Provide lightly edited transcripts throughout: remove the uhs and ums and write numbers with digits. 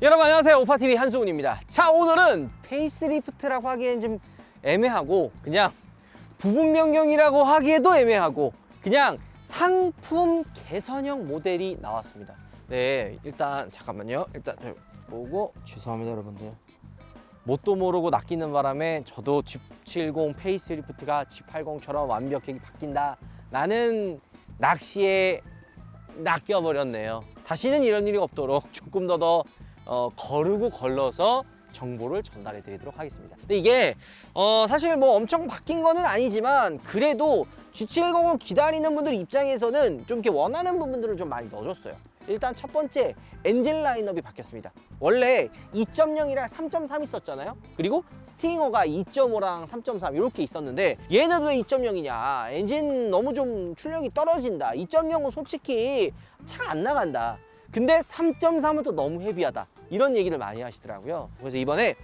여러분 안녕하세요. 오파TV 한수훈입니다. 자, 오늘은 페이스리프트라고 하기엔 좀 애매하고 그냥 부분 변경이라고 하기에도 애매하고 그냥 상품 개선형 모델이 나왔습니다. 네, 일단 잠깐만요. 일단 저 보고 죄송합니다 여러분들. 뭣도 모르고 낚이는 바람에 저도 G70 페이스리프트가 G80처럼 완벽하게 바뀐다 라는 낚시에 낚여버렸네요. 다시는 이런 일이 없도록 조금 더 거르고 걸러서 정보를 전달해 드리도록 하겠습니다. 근데 이게 사실 뭐 엄청 바뀐 거는 아니지만 그래도 G70을 기다리는 분들 입장에서는 좀 이렇게 원하는 부분들을 좀 많이 넣어줬어요. 일단 첫 번째, 엔진 라인업이 바뀌었습니다. 원래 2.0이랑 3.3 있었잖아요. 그리고 스팅어가 2.5랑 3.3 이렇게 있었는데 얘는 왜 2.0이냐, 엔진 너무 좀 출력이 떨어진다, 2.0은 솔직히 차 안 나간다, 근데 3.3은 또 너무 헤비하다, 이런 얘기를 많이 하시더라고요. 그래서 이번에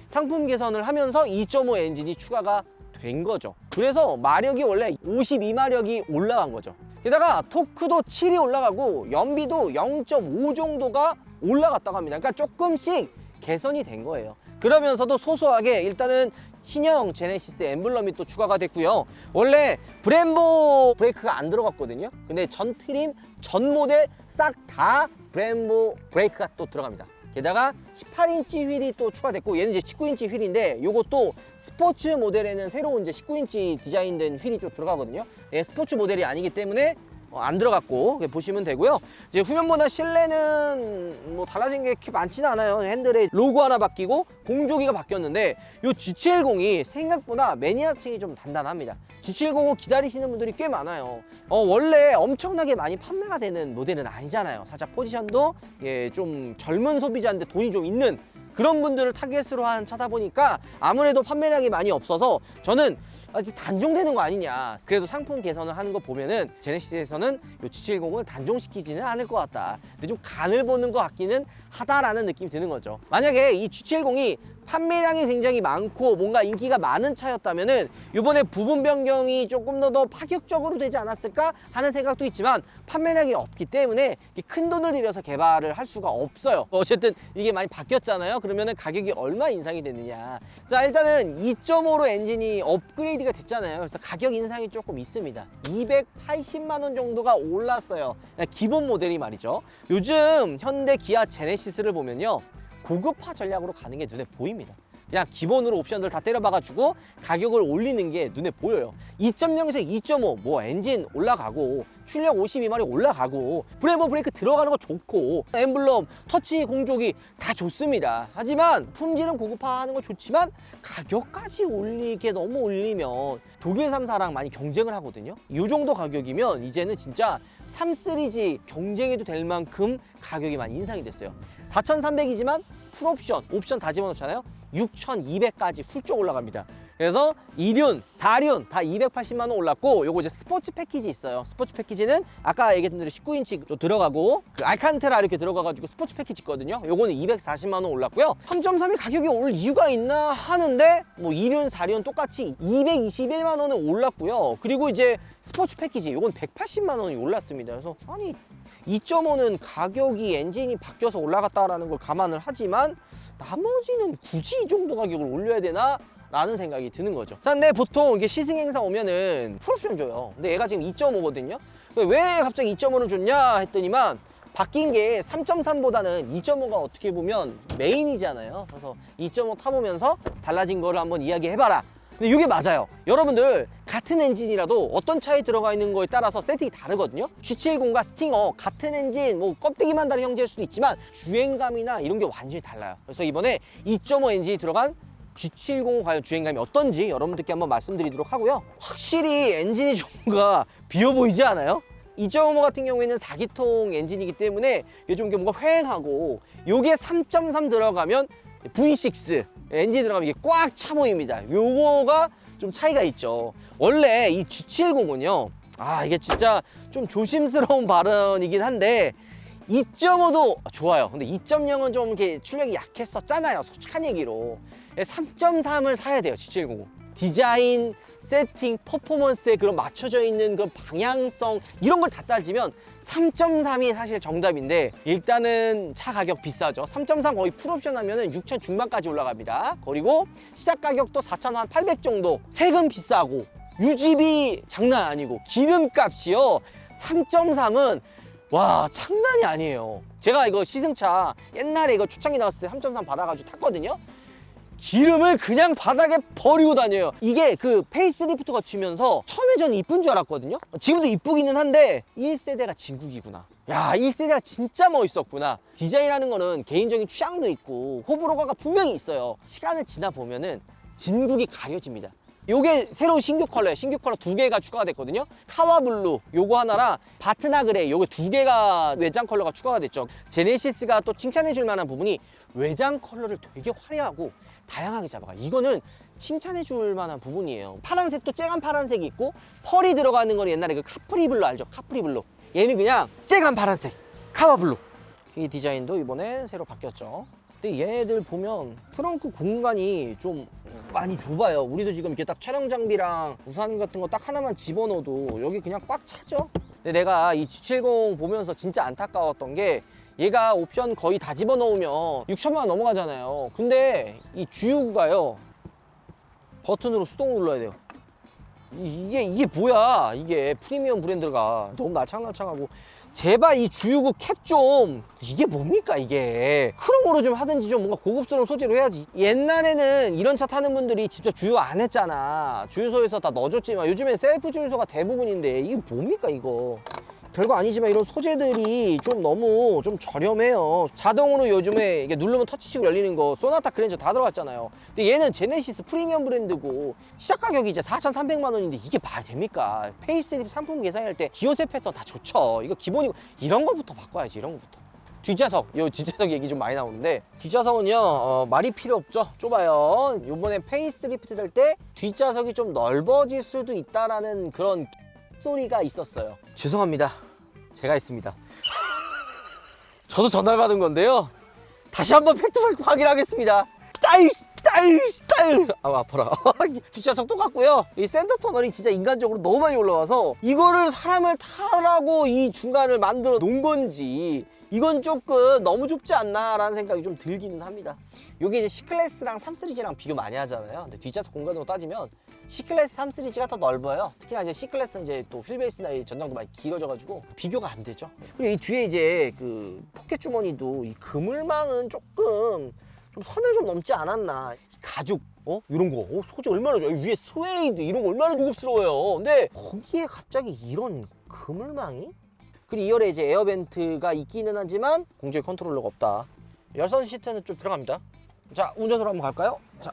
상품 개선을 하면서 2.5 엔진이 추가가 된 거죠. 그래서 마력이 원래 52마력이 올라간 거죠. 게다가 토크도 7이 올라가고 연비도 0.5 정도가 올라갔다고 합니다. 그러니까 조금씩 개선이 된 거예요. 그러면서도 소소하게 일단은 신형 제네시스 엠블럼이 또 추가가 됐고요. 원래 브렘보 브레이크가 안 들어갔거든요. 근데 전 트림, 전 모델 싹 다 브렘보 브레이크가 또 들어갑니다. 게다가 18인치 휠이 또 추가됐고, 얘는 이제 19인치 휠인데 요것도 스포츠 모델에는 새로운 이제 19인치 디자인된 휠이 좀 들어가거든요. 예, 스포츠 모델이 아니기 때문에 안 들어갔고 보시면 되고요. 이제 후면보다 실내는 뭐 달라진 게 그렇게 많지는 않아요. 핸들에 로고 하나 바뀌고 공조기가 바뀌었는데 요 G70이 생각보다 매니아층이 좀 단단합니다. G70을 기다리시는 분들이 꽤 많아요. 원래 엄청나게 많이 판매가 되는 모델은 아니잖아요. 살짝 포지션도 좀 젊은 소비자인데 돈이 좀 있는 그런 분들을 타겟으로 한 차다 보니까 아무래도 판매량이 많이 없어서 저는 아직 단종되는 거 아니냐, 그래도 상품 개선을 하는 거 보면은 제네시스에서는 요 G70을 단종시키지는 않을 것 같다, 근데 좀 간을 보는 것 같기는 하다라는 느낌이 드는 거죠. 만약에 이 G70이 판매량이 굉장히 많고 뭔가 인기가 많은 차였다면은 이번에 부분 변경이 조금 더 파격적으로 되지 않았을까 하는 생각도 있지만 판매량이 없기 때문에 큰 돈을 들여서 개발을 할 수가 없어요. 어쨌든 이게 많이 바뀌었잖아요. 그러면은 가격이 얼마 인상이 됐느냐. 자, 일단은 2.5로 엔진이 업그레이드가 됐잖아요. 그래서 가격 인상이 조금 있습니다. 280만 원 정도가 올랐어요. 기본 모델이 말이죠. 요즘 현대 기아 제네시스를 보면요, 고급화 전략으로 가는 게 눈에 보입니다. 그냥 기본으로 옵션들 다 때려박아주고 가격을 올리는 게 눈에 보여요. 2.0에서 2.5 뭐 엔진 올라가고 출력 52마력 올라가고 브레보 브레이크 들어가는 거 좋고 엠블럼, 터치, 공조기 다 좋습니다. 하지만 품질은 고급화하는 거 좋지만 가격까지 올리게 너무 올리면 독일 3사랑 많이 경쟁을 하거든요. 이 정도 가격이면 이제는 진짜 3 시리즈 경쟁해도 될 만큼 가격이 많이 인상이 됐어요. 4,300이지만 풀옵션, 옵션 다 집어넣잖아요. 6,200까지 훌쩍 올라갑니다. 그래서 2륜, 4륜 다 280만 원 올랐고, 요거 이제 스포츠 패키지 있어요. 스포츠 패키지는 아까 얘기했던 대로 19인치 좀 들어가고 그 알칸테라 이렇게 들어가가지고 스포츠 패키지 있거든요. 요거는 240만 원 올랐고요. 3.3의 가격이 오를 이유가 있나 하는데 뭐 2륜, 4륜 똑같이 221만 원은 올랐고요. 그리고 이제 스포츠 패키지 요건 180만 원이 올랐습니다. 그래서 아니 2.5는 가격이 엔진이 바뀌어서 올라갔다라는 걸 감안을 하지만 나머지는 굳이 이 정도 가격을 올려야 되나? 라는 생각이 드는 거죠. 자, 근데 보통 이게 시승 행사 오면은 풀옵션 줘요. 근데 얘가 지금 2.5거든요. 왜 갑자기 2.5를 줬냐 했더니만 바뀐 게 3.3보다는 2.5가 어떻게 보면 메인이잖아요. 그래서 2.5 타보면서 달라진 거를 한번 이야기해봐라. 근데 이게 맞아요. 여러분들 같은 엔진이라도 어떤 차에 들어가 있는 거에 따라서 세팅이 다르거든요. G70과 스팅어 같은 엔진, 뭐 껍데기만 다른 형제일 수도 있지만 주행감이나 이런 게 완전히 달라요. 그래서 이번에 2.5 엔진이 들어간 G70 과연 주행감이 어떤지 여러분들께 한번 말씀드리도록 하고요. 확실히 엔진이 좀 뭔가 비어 보이지 않아요? 2.5 같은 경우에는 4기통 엔진이기 때문에 이게 좀 뭔가 휑하고, 요게 3.3 들어가면 V6 엔진 들어가면 이게 꽉 차 보입니다. 요거가 좀 차이가 있죠. 원래 이 G70은요, 이게 진짜 좀 조심스러운 발언이긴 한데 2.5도 좋아요. 근데 2.0은 좀 이렇게 출력이 약했었잖아요. 솔직한 얘기로. 3.3을 사야 돼요. G70. 디자인, 세팅, 퍼포먼스에 그런 맞춰져 있는 그런 방향성 이런 걸 다 따지면 3.3이 사실 정답인데 일단은 차 가격 비싸죠. 3.3 거의 풀옵션 하면은 6천 중반까지 올라갑니다. 그리고 시작 가격도 4,800 정도. 세금 비싸고 유지비 장난 아니고 기름값이요. 3.3은 와 장난이 아니에요. 제가 이거 시승차 옛날에 이거 초창기 나왔을 때 3.3 받아가지고 탔거든요. 기름을 그냥 바닥에 버리고 다녀요. 이게 그 페이스리프트 거치면서 처음에 저는 이쁜 줄 알았거든요. 지금도 이쁘기는 한데 1세대가 진국이구나. 야, 1세대가 진짜 멋있었구나. 디자인하는 거는 개인적인 취향도 있고 호불호가 분명히 있어요. 시간을 지나 보면은 진국이 가려집니다. 요게 새로운 신규 컬러예요. 신규 컬러 2개가 추가가 됐거든요. 카와블루 요거 하나랑 바트나 그레이 요게 2개가 외장 컬러가 추가가 됐죠. 제네시스가 또 칭찬해 줄 만한 부분이 외장 컬러를 되게 화려하고 다양하게 잡아가요. 이거는 칭찬해 줄 만한 부분이에요. 파란색도 쨍한 파란색이 있고 펄이 들어가는 건 옛날에 그 카프리블루 알죠? 카프리블루. 얘는 그냥 쨍한 파란색 카와블루. 이 디자인도 이번에 새로 바뀌었죠. 근데 얘네들 보면 트렁크 공간이 좀 많이 좁아요. 우리도 지금 이렇게 딱 촬영 장비랑 우산 같은 거 딱 하나만 집어넣어도 여기 그냥 꽉 차죠. 근데 내가 이 G70 보면서 진짜 안타까웠던 게 얘가 옵션 거의 다 집어넣으면 6천만 원 넘어가잖아요. 근데 이 G69가요 버튼으로 수동 눌러야 돼요. 이게 뭐야. 이게 프리미엄 브랜드가 너무 날창날창하고 제발 이 G69 캡 좀 이게 뭡니까 이게 크롬으로 좀 하든지 좀 뭔가 고급스러운 소재로 해야지. 옛날에는 이런 차 타는 분들이 직접 주유 안 했잖아. 주유소에서 다 넣어줬지만 요즘엔 셀프 주유소가 대부분인데 이게 뭡니까 이거. 별거 아니지만 이런 소재들이 좀 너무 좀 저렴해요. 자동으로 요즘에 이게 누르면 터치식으로 열리는 거 소나타 그랜저 다 들어갔잖아요. 근데 얘는 제네시스 프리미엄 브랜드고 시작 가격이 이제 4,300만 원인데 이게 말 됩니까? 페이스리프트 상품 계산할 때 기어세 패턴 다 좋죠. 이거 기본이고 이런 거부터 바꿔야지. 이런 거부터. 뒷좌석, 요 뒷좌석 얘기 좀 많이 나오는데 뒷좌석은요 말이 필요 없죠. 좁아요. 요번에 페이스리프트 될 때 뒷좌석이 좀 넓어질 수도 있다라는 그런 소리가 있었어요. 죄송합니다. 제가 했습니다. 저도 전달받은 건데요. 다시 한번 팩트팩트 확인하겠습니다. 따이 아파라. 뒷좌석 똑같고요. 이 센터 터널이 진짜 인간적으로 너무 많이 올라와서 이거를 사람을 타라고 이 중간을 만들어 놓은 건지 이건 조금 너무 좁지 않나 라는 생각이 좀 들기는 합니다. 이게 이제 C클래스랑 3시리즈랑 비교 많이 하잖아요. 근데 뒷좌석 공간으로 따지면 C클래스 3시리즈가 더 넓어요. 특히나 이제 C클래스는 이제 또 휠베이스나 이 전장도 많이 길어져가지고 비교가 안 되죠. 그리고 이 뒤에 이제 그 포켓 주머니도 이 그물망은 조금 좀 선을 좀 넘지 않았나. 가죽 이런 거 소재 얼마나 좋아요. 위에 스웨이드 이런 거 얼마나 고급스러워요. 근데 거기에 갑자기 이런 그물망이? 그리고 2열에 이제 에어벤트가 있기는 하지만 공조기 컨트롤러가 없다. 열선 시트는 좀 들어갑니다. 자, 운전으로 한번 갈까요? 자,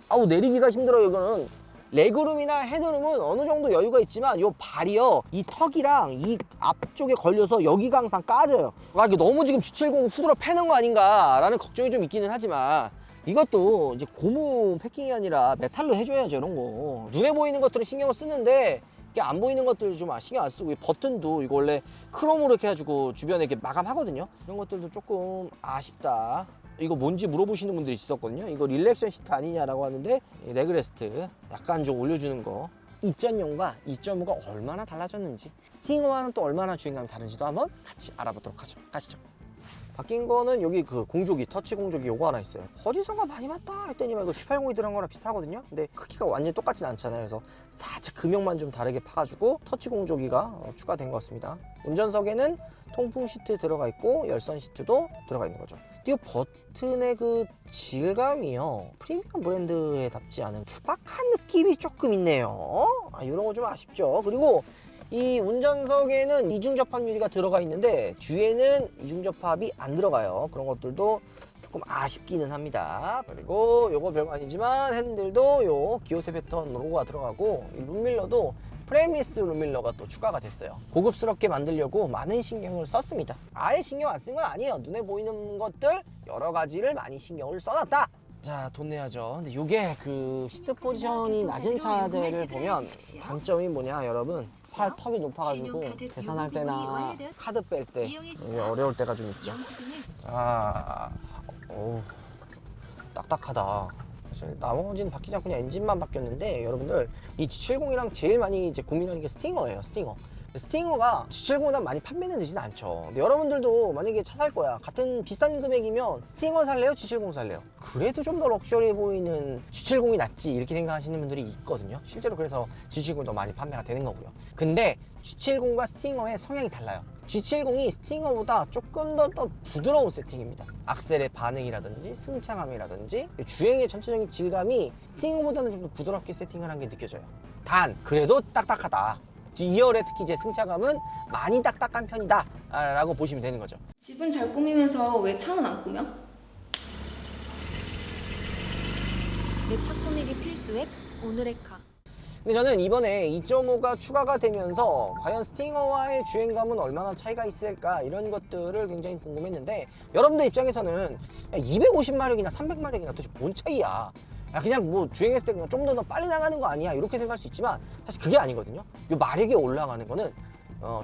아우 내리기가 힘들어요. 이거는 레그룸이나 헤드룸은 어느 정도 여유가 있지만 요 발이요, 이 턱이랑 이 앞쪽에 걸려서 여기가 항상 까져요. 이게 너무 지금 G70 후드로 패는 거 아닌가 라는 걱정이 좀 있기는 하지만 이것도 이제 고무 패킹이 아니라 메탈로 해줘야죠. 이런 거 눈에 보이는 것들은 신경을 쓰는데 이게 안 보이는 것들 좀 신경 안 쓰고, 이 버튼도 이거 원래 크롬으로 이렇게 해가지고 주변에 이렇게 마감하거든요. 이런 것들도 조금 아쉽다. 이거 뭔지 물어보시는 분들이 있었거든요. 이거 릴렉션 시트 아니냐라고 하는데 레그레스트 약간 좀 올려주는 거. 2.0과 2.5가 얼마나 달라졌는지, 스팅어와는 또 얼마나 주행감이 다른지도 한번 같이 알아보도록 하죠. 가시죠. 바뀐 거는 여기 그 공조기, 터치 공조기 요거 하나 있어요. 어디선가 많이 봤다 했더니만 이거 1802 들어간 거랑 비슷하거든요. 근데 크기가 완전히 똑같진 않잖아요. 그래서 살짝 금형만 좀 다르게 파가지고 터치 공조기가 추가된 것 같습니다. 운전석에는 통풍 시트 들어가 있고 열선 시트도 들어가 있는 거죠. 이 버튼의 그 질감이요, 프리미엄 브랜드에답지 않은 투박한 느낌이 조금 있네요. 이런 거 좀 아쉽죠. 그리고 이 운전석에는 이중 접합 유리가 들어가 있는데 뒤에는 이중 접합이 안 들어가요. 그런 것들도 조금 아쉽기는 합니다. 그리고 요거 별거 아니지만 핸들도 요 기어세 패턴 로고가 들어가고, 이 룸밀러도 프레임리스 룸밀러가 또 추가가 됐어요. 고급스럽게 만들려고 많은 신경을 썼습니다. 아예 신경 안 쓴 건 아니에요. 눈에 보이는 것들 여러 가지를 많이 신경을 써놨다. 자, 돈 내야죠. 근데 요게 그 시트 포지션이 낮은 차들을 보면 단점이 뭐냐 여러분, 팔 턱이 높아가지고 계산할 때나 카드 뺄 때 어려울 때가 좀 있죠. 자, 어우, 딱딱하다. 나머지는 바뀌지 않고 그냥 엔진만 바뀌었는데 여러분들 이 G70이랑 제일 많이 이제 고민하는 게 스팅어예요. 스팅어가 G70보다 많이 판매는 되진 않죠. 근데 여러분들도 만약에 차 살 거야. 같은 비슷한 금액이면 스팅어 살래요? G70 살래요? 그래도 좀 더 럭셔리해 보이는 G70이 낫지 이렇게 생각하시는 분들이 있거든요. 실제로 그래서 G70이 더 많이 판매가 되는 거고요. 근데 G70과 스팅어의 성향이 달라요. G70이 스팅어보다 조금 더 부드러운 세팅입니다. 악셀의 반응이라든지 승차감이라든지 주행의 전체적인 질감이 스팅어보다는 좀 더 부드럽게 세팅을 한 게 느껴져요. 단 그래도 딱딱하다. 2열의 특히 이제 승차감은 많이 딱딱한 편이다 라고 보시면 되는 거죠. 집은 잘 꾸미면서 왜 차는 안 꾸며? 내 차 꾸미기 필수 앱 오늘의 카. 근데 저는 이번에 2.5가 추가가 되면서 과연 스팅어와의 주행감은 얼마나 차이가 있을까 이런 것들을 굉장히 궁금했는데 여러분들 입장에서는 250마력이나 300마력이나 도대체 뭔 차이야? 야 그냥 뭐 주행했을 때 좀 더 빨리 나가는 거 아니야 이렇게 생각할 수 있지만 사실 그게 아니거든요. 이 마력이 올라가는 거는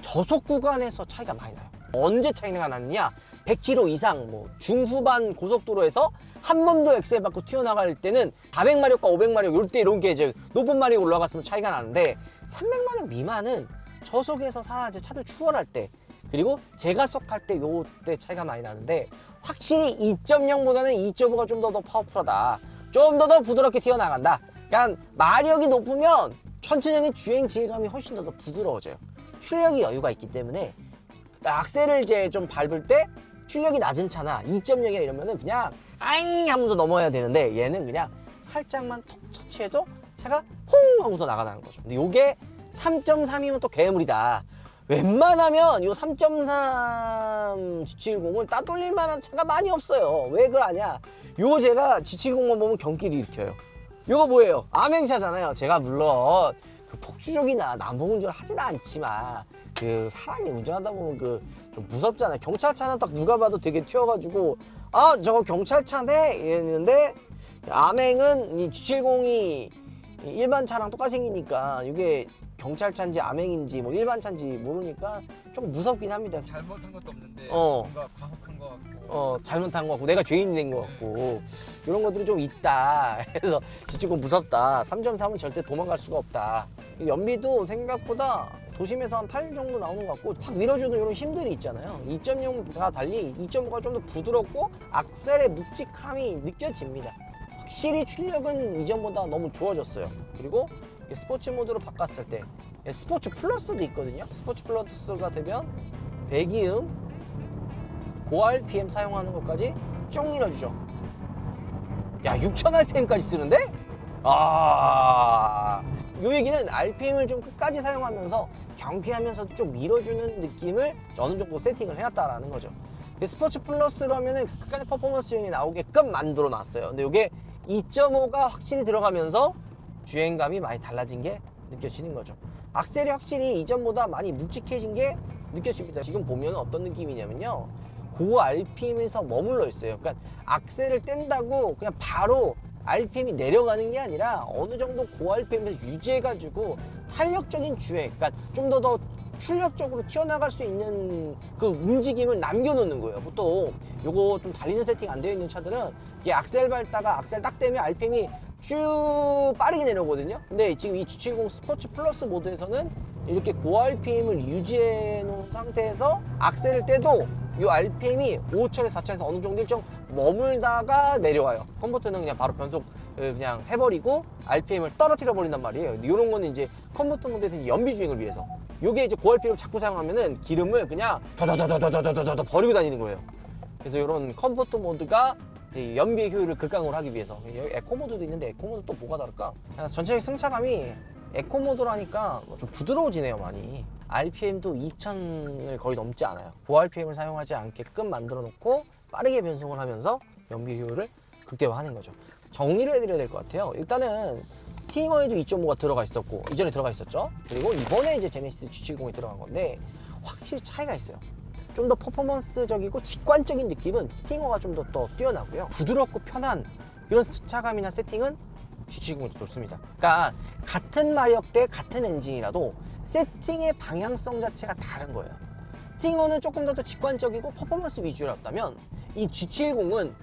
저속 구간에서 차이가 많이 나요. 언제 차이가 나느냐? 100km 이상 뭐 중후반 고속도로에서 한 번 더 엑셀 받고 튀어나갈 때는 400마력과 500마력 이럴 때 이런 게 이제 높은 마력이 올라갔으면 차이가 나는데 300마력 미만은 저속에서 사라지 차들 추월할 때 그리고 제가속할 때 요때 차이가 많이 나는데 확실히 2.0보다는 2.5가 좀 더 파워풀하다. 좀 더 부드럽게 튀어나간다. 그러니까 마력이 높으면 천천히 주행 질감이 훨씬 더 부드러워져요. 출력이 여유가 있기 때문에 악셀을 이제 좀 밟을 때 출력이 낮은 차나 2.0이나 이러면은 그냥 아잉 하면서 넘어야 되는데 얘는 그냥 살짝만 톡 터치해도 차가 홍 하고서 나가는 거죠. 근데 요게 3.3이면 또 괴물이다. 웬만하면 요 3.3 G70을 따돌릴 만한 차가 많이 없어요. 왜 그러냐? 요 제가 G70만 보면 경기를 일으켜요. 요거 뭐예요? 암행차잖아요. 제가 물론 그 폭주족이나 남봉운전을 하지는 않지만 그 사람이 운전하다 보면 그 좀 무섭잖아요. 경찰차는 딱 누가 봐도 되게 튀어가지고 아 저거 경찰차네 이랬는데 암행은 이 G70이 일반 차랑 똑같이 생기니까 이게 경찰차인지 암행인지 뭐 일반 차인지 모르니까 좀 무섭긴 합니다. 잘못한 것도 없는데 뭔가 과혹한 것 같고 잘못한 것 같고 내가 죄인이 된 것 같고 이런 것들이 좀 있다. 그래서 G70 무섭다. 3.3은 절대 도망갈 수가 없다. 연비도 생각보다 도심에서 한 8 정도 나오는 것 같고 확 밀어주는 이런 힘들이 있잖아요. 2.0과 달리 2.5가 좀 더 부드럽고 악셀의 묵직함이 느껴집니다. 확실히 출력은 이전보다 너무 좋아졌어요. 그리고 스포츠 모드로 바꿨을 때 스포츠 플러스도 있거든요. 스포츠 플러스가 되면 배기음, 고 RPM 사용하는 것까지 쭉 밀어주죠. 야 6000rpm까지 쓰는데? 요 얘기는 RPM을 좀 끝까지 사용하면서 경쾌하면서도 좀 밀어주는 느낌을 어느 정도 세팅을 해놨다라는 거죠. 스포츠 플러스라면은 극간의 퍼포먼스 주행이 나오게끔 만들어 놨어요. 근데 이게 2.5가 확실히 들어가면서 주행감이 많이 달라진 게 느껴지는 거죠. 악셀이 확실히 이전보다 많이 묵직해진 게 느껴집니다. 지금 보면 어떤 느낌이냐면요. 고 RPM에서 머물러 있어요. 그러니까 악셀을 뗀다고 그냥 바로 RPM이 내려가는 게 아니라 어느 정도 고 RPM에서 유지해가지고 탄력적인 주행, 그러니까 좀 더 출력적으로 튀어나갈 수 있는 그 움직임을 남겨놓는 거예요. 보통 요거 좀 달리는 세팅 안 되어 있는 차들은 이게 악셀 밟다가 악셀 딱 떼면 RPM이 쭉 빠르게 내려오거든요. 근데 지금 이 G70 스포츠 플러스 모드에서는 이렇게 고 RPM을 유지해 놓은 상태에서 악셀을 떼도 이 RPM이 5천에서 4천에서 어느 정도 일정 머물다가 내려와요. 컴포트는 그냥 바로 변속 그냥 해버리고 RPM을 떨어뜨려 버린단 말이에요. 이런 거는 이제 컴포트 모드에서 연비 주행을 위해서. 요게 이제 고 RPM을 자꾸 사용하면은 기름을 그냥 더더더더더더더 버리고 다니는 거예요. 그래서 이런 컴포트 모드가 이제 연비의 효율을 극강으로 하기 위해서. 에코 모드도 있는데 에코 모드 또 뭐가 다를까? 전체적인 승차감이 에코 모드로 하니까 좀 부드러워지네요, 많이. RPM도 2000을 거의 넘지 않아요. 고 RPM을 사용하지 않게끔 만들어 놓고 빠르게 변속을 하면서 연비 효율을 극대화하는 거죠. 정리를 해드려야 될 것 같아요. 일단은 스팅어에도 2.5가 들어가 있었고 이전에 들어가 있었죠. 그리고 이번에 이제 제네시스 G70이 들어간 건데 확실히 차이가 있어요. 좀 더 퍼포먼스적이고 직관적인 느낌은 스팅어가 좀 더 뛰어나고요. 부드럽고 편한 이런 승차감이나 세팅은 G70이 좋습니다. 그러니까 같은 마력대 같은 엔진이라도 세팅의 방향성 자체가 다른 거예요. 스팅어는 조금 더 직관적이고 퍼포먼스 위주였다면 이 G70은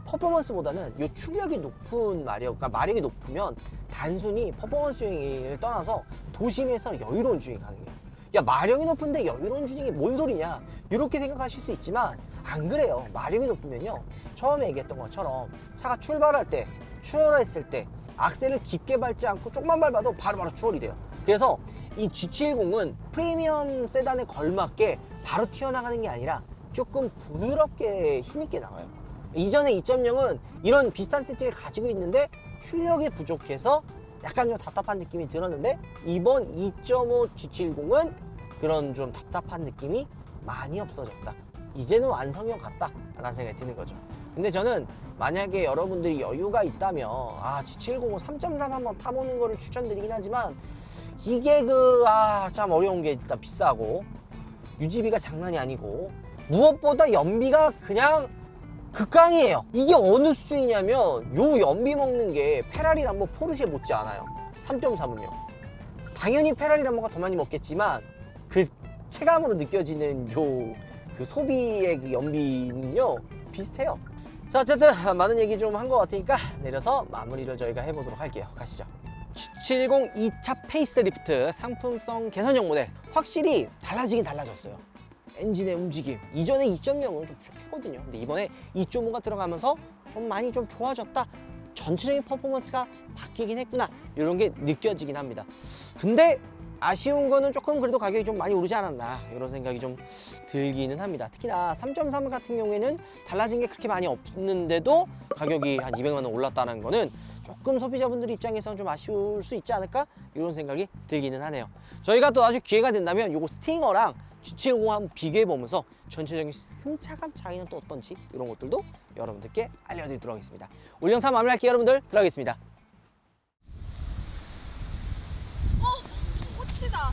퍼포먼스보다는 요 출력이 높은 그러니까 마력이 높으면 단순히 퍼포먼스 주행을 떠나서 도심에서 여유로운 주행이 가능해요. 야, 마력이 높은데 여유로운 주행이 뭔 소리냐, 이렇게 생각하실 수 있지만 안 그래요. 마력이 높으면요, 처음에 얘기했던 것처럼 차가 출발할 때, 추월했을 때 악셀을 깊게 밟지 않고 조금만 밟아도 바로바로 추월이 돼요. 그래서 이 G70은 프리미엄 세단에 걸맞게 바로 튀어나가는 게 아니라 조금 부드럽게 힘있게 나가요. 이전에 2.0은 이런 비슷한 세팅을 가지고 있는데 출력이 부족해서 약간 좀 답답한 느낌이 들었는데, 이번 2.5 G70은 그런 좀 답답한 느낌이 많이 없어졌다. 이제는 완성형 같다 라는 생각이 드는 거죠. 근데 저는 만약에 여러분들이 여유가 있다면 G70 3.3 한번 타보는 거를 추천드리긴 하지만, 이게 참 어려운 게 일단 비싸고 유지비가 장난이 아니고 무엇보다 연비가 그냥 극강이에요. 이게 어느 수준이냐면 요 연비 먹는 게 페라리 람보 포르쉐 못지 않아요. 3.3은요. 당연히 페라리 람보가 더 많이 먹겠지만 그 체감으로 느껴지는 그 소비의 그 연비는요 비슷해요. 자, 어쨌든 많은 얘기 좀 한 것 같으니까 내려서 마무리를 저희가 해보도록 할게요. 가시죠. G70 2차 페이스리프트 상품성 개선형 모델, 확실히 달라지긴 달라졌어요. 엔진의 움직임, 이전에 2.0은 좀 부족했거든요. 근데 이번에 2.5가 들어가면서 좀 많이 좀 좋아졌다, 전체적인 퍼포먼스가 바뀌긴 했구나, 이런 게 느껴지긴 합니다. 근데 아쉬운 거는 조금 그래도 가격이 좀 많이 오르지 않았나, 이런 생각이 좀 들기는 합니다. 특히나 3.3 같은 경우에는 달라진 게 그렇게 많이 없는데도 가격이 한 200만 원 올랐다는 거는 조금 소비자분들 입장에서는 좀 아쉬울 수 있지 않을까, 이런 생각이 들기는 하네요. 저희가 또 아주 기회가 된다면 요거 스팅어랑 G70 한번 비교해 보면서 전체적인 승차감 차이는 또 어떤지, 이런 것들도 여러분들께 알려드리도록 하겠습니다. 오늘 영상 마무리할게요. 여러분들 들어가겠습니다. 꽃이다.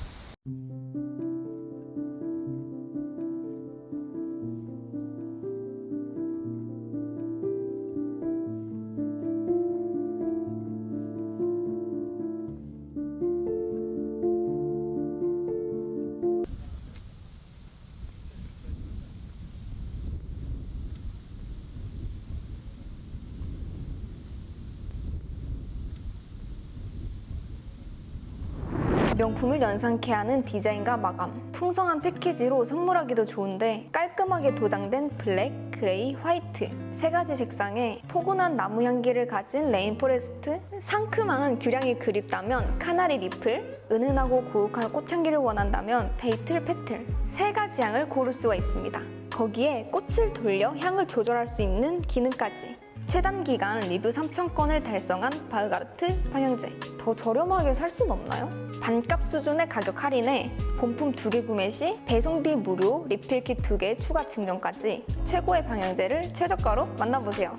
명품을 연상케 하는 디자인과 마감, 풍성한 패키지로 선물하기도 좋은데 깔끔하게 도장된 블랙, 그레이, 화이트 세 가지 색상에 포근한 나무 향기를 가진 레인포레스트, 상큼한 규량이 그립다면 카나리 리플, 은은하고 고혹한 꽃향기를 원한다면 베이틀 페틀, 세 가지 향을 고를 수가 있습니다. 거기에 꽃을 돌려 향을 조절할 수 있는 기능까지. 최단 기간 리뷰 3,000건을 달성한 바흐가르트 방향제. 더 저렴하게 살 수는 없나요? 반값 수준의 가격 할인에 본품 2개 구매 시 배송비 무료, 리필킷 2개 추가 증정까지 최고의 방향제를 최저가로 만나보세요.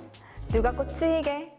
누가 꽂히게?